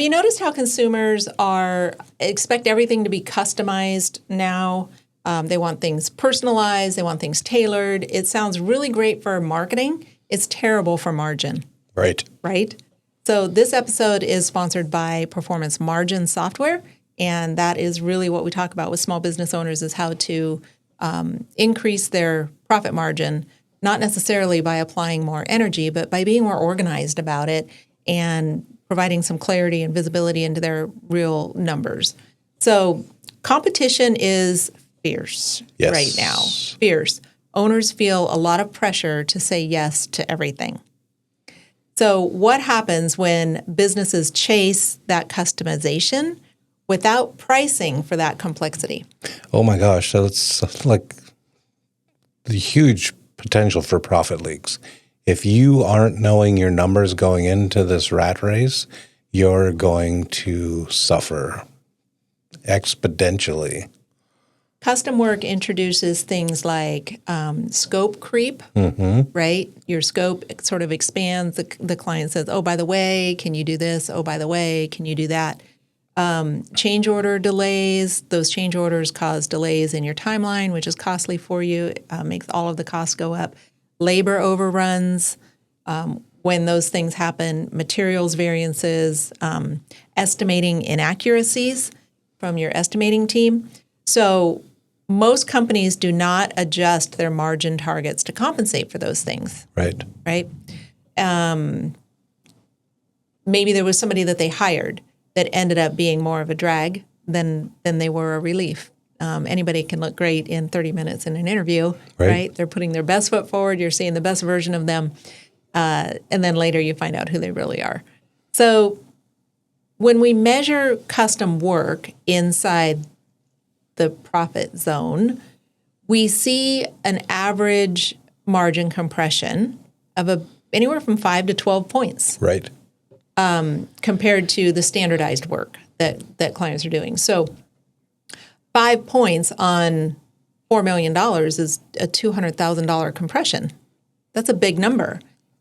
you noticed how consumers expect everything to be customized now? They want things personalized. They want things tailored. It sounds really great for marketing. It's terrible for margin. Right. Right? So this episode is sponsored by Performance Margin Software, and that is really what we talk about with small business owners is how to increase their profit margin, not necessarily by applying more energy, but by being more organized about it and providing some clarity and visibility into their real numbers. So competition is fierce right now. Fierce. Owners feel a lot of pressure to say yes to everything. So what happens when businesses chase that customization without pricing for that complexity? Oh my gosh, so it's like the huge potential for profit leaks. If you aren't knowing your numbers going into this rat race, you're going to suffer exponentially. Custom work introduces things like scope creep, right? Your scope sort of expands. The client says, oh, by the way, can you do this? Oh, by the way, can you do that? Change order delays. Those change orders cause delays in your timeline, which is costly for you. It makes all of the costs go up. Labor overruns. When those things happen, materials variances, estimating inaccuracies from your estimating team. So most companies do not adjust their margin targets to compensate for those things. Right. Right? Maybe there was somebody that they hired that ended up being more of a drag than they were a relief. Anybody can look great in 30 minutes in an interview, right? They're putting their best foot forward. You're seeing the best version of them. And then later you find out who they really are. So when we measure custom work inside the profit zone, we see an average margin compression of anywhere from 5 to 12 points. Right. Compared to the standardized work that clients are doing. So 5 points on $4 million is a $200,000 compression. That's a big number.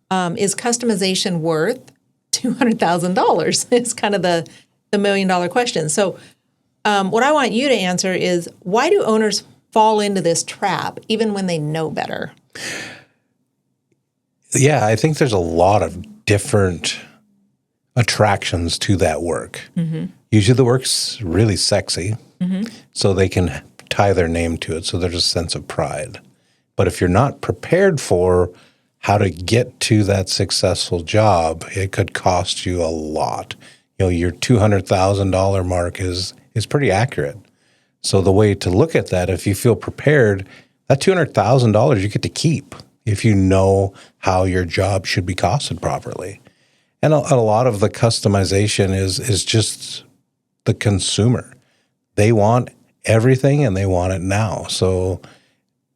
Is customization worth $200,000? It's kind of the $1 million question. So what I want you to answer is, why do owners fall into this trap even when they know better? Yeah, I think there's a lot of different attractions to that work. Usually the work's really sexy, so they can tie their name to it, so there's a sense of pride. But if you're not prepared for how to get to that successful job, it could cost you a lot. You know, your $200,000 mark is pretty accurate. So the way to look at that, if you feel prepared, that $200,000 you get to keep if you know how your job should be costed properly. And a lot of the customization is just the consumer. They want everything and they want it now. So,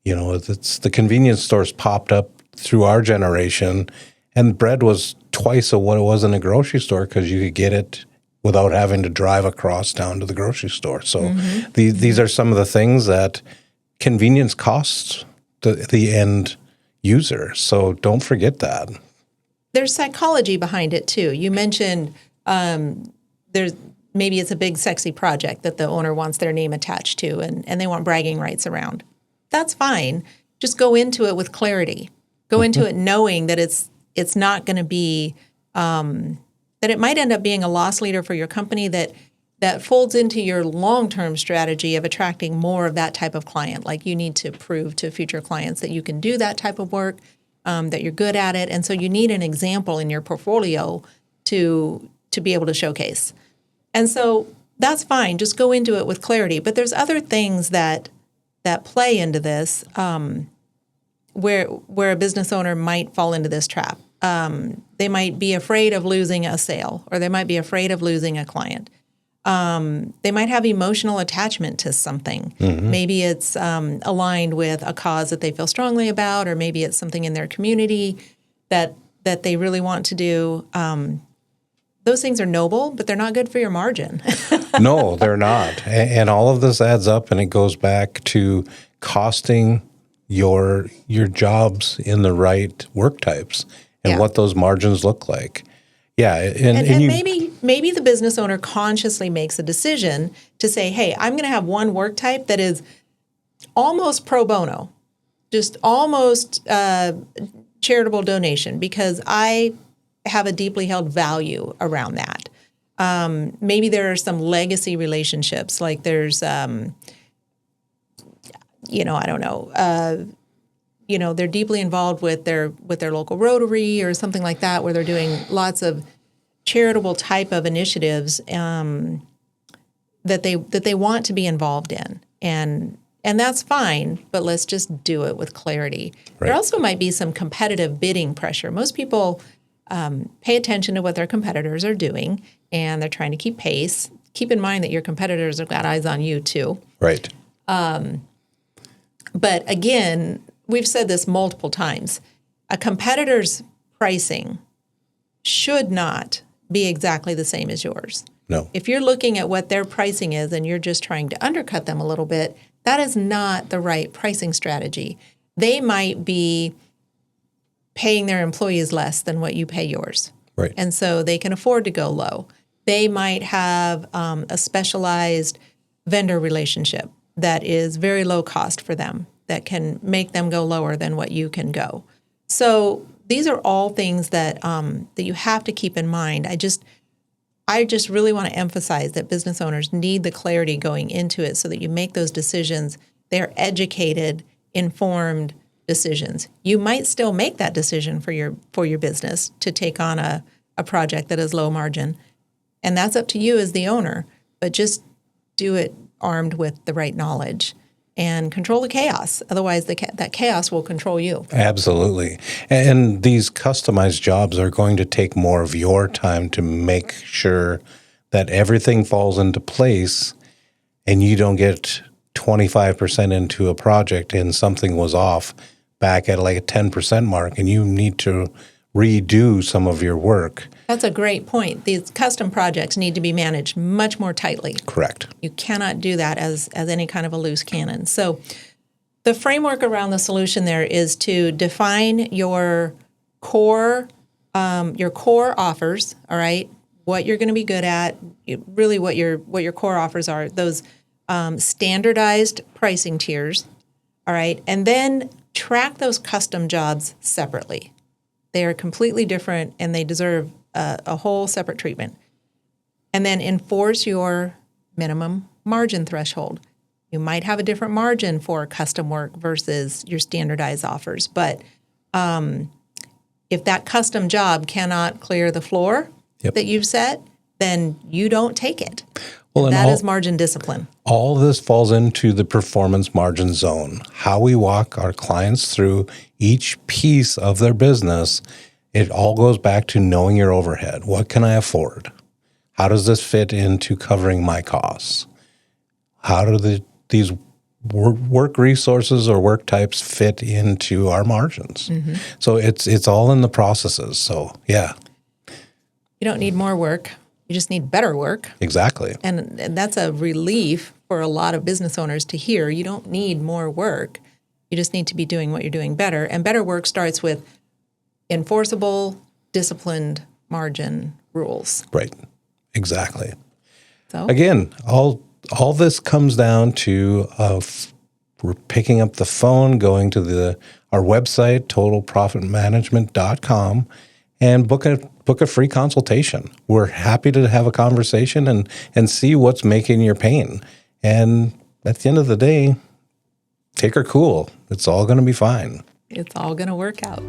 you know, it's the convenience stores popped up through our generation, and bread was twice of what it was in a grocery store because you could get it without having to drive across down to the grocery store. So these are some of the things that convenience costs the end user. So don't forget that. There's psychology behind it too. You mentioned maybe it's a big sexy project that the owner wants their name attached to and they want bragging rights around. That's fine. Just go into it with clarity. Go into it knowing that it's not going to be that it might end up being a loss leader for your company that folds into your long-term strategy of attracting more of that type of client. Like you need to prove to future clients that you can do that type of work, that you're good at it. And so you need an example in your portfolio to be able to showcase. And so that's fine. Just go into it with clarity. But there's other things that play into this where a business owner might fall into this trap. They might be afraid of losing a sale, or they might be afraid of losing a client. They might have emotional attachment to something. Maybe it's aligned with a cause that they feel strongly about, or maybe it's something in their community that they really want to do. Those things are noble, but they're not good for your margin. No, they're not. And all of this adds up, and it goes back to costing your jobs in the right work types and what those margins look like. Yeah, And you, maybe the business owner consciously makes a decision to say, hey, I'm going to have one work type that is almost pro bono, just almost charitable donation, because I have a deeply held value around that. Maybe there are some legacy relationships, like there's, I don't know, they're deeply involved with their local Rotary or something like that, where they're doing lots of charitable type of initiatives that they want to be involved in, and that's fine. But let's just do it with clarity. Right. There also might be some competitive bidding pressure. Most people pay attention to what their competitors are doing, and they're trying to keep pace. Keep in mind that your competitors have got eyes on you too. right. But again, we've said this multiple times. A competitor's pricing should not be exactly the same as yours. No. If you're looking at what their pricing is and you're just trying to undercut them a little bit, that is not the right pricing strategy. They might be paying their employees less than what you pay yours. Right. And so they can afford to go low. They might have a specialized vendor relationship that is very low cost for them, that can make them go lower than what you can go. So these are all things that that you have to keep in mind. I just really want to emphasize that business owners need the clarity going into it so that you make those decisions. They're educated, informed decisions. You might still make that decision for your business to take on a project that is low margin, and that's up to you as the owner. But just do it armed with the right knowledge and control the chaos. Otherwise, that chaos will control you. Absolutely. And these customized jobs are going to take more of your time to make sure that everything falls into place and you don't get 25% into a project and something was off back at like a 10% mark and you need to redo some of your work. That's a great point. These custom projects need to be managed much more tightly. Correct. You cannot do that as any kind of a loose cannon. So the framework around the solution there is to define your core offers, all right? What you're going to be good at, really what your core offers are, those standardized pricing tiers, all right? And then track those custom jobs separately. They are completely different and they deserve a whole separate treatment. And then enforce your minimum margin threshold. You might have a different margin for custom work versus your standardized offers. But if that custom job cannot clear the floor that you've set, then you don't take it. Well, that is margin discipline. All this falls into the performance margin zone. How we walk our clients through each piece of their business, it all goes back to knowing your overhead. What can I afford? How does this fit into covering my costs? How do these work resources or work types fit into our margins? Mm-hmm. So it's all in the processes. So, yeah. You don't need more work. You just need better work. Exactly. And that's a relief for a lot of business owners to hear. You don't need more work. You just need to be doing what you're doing better. And better work starts with enforceable, disciplined margin rules. Right. Exactly. So again, all this comes down to we're picking up the phone, going to our website, totalprofitmanagement.com, and book a free consultation. We're happy to have a conversation and see what's making your pain. And at the end of the day, take her cool. It's all going to be fine. It's all going to work out.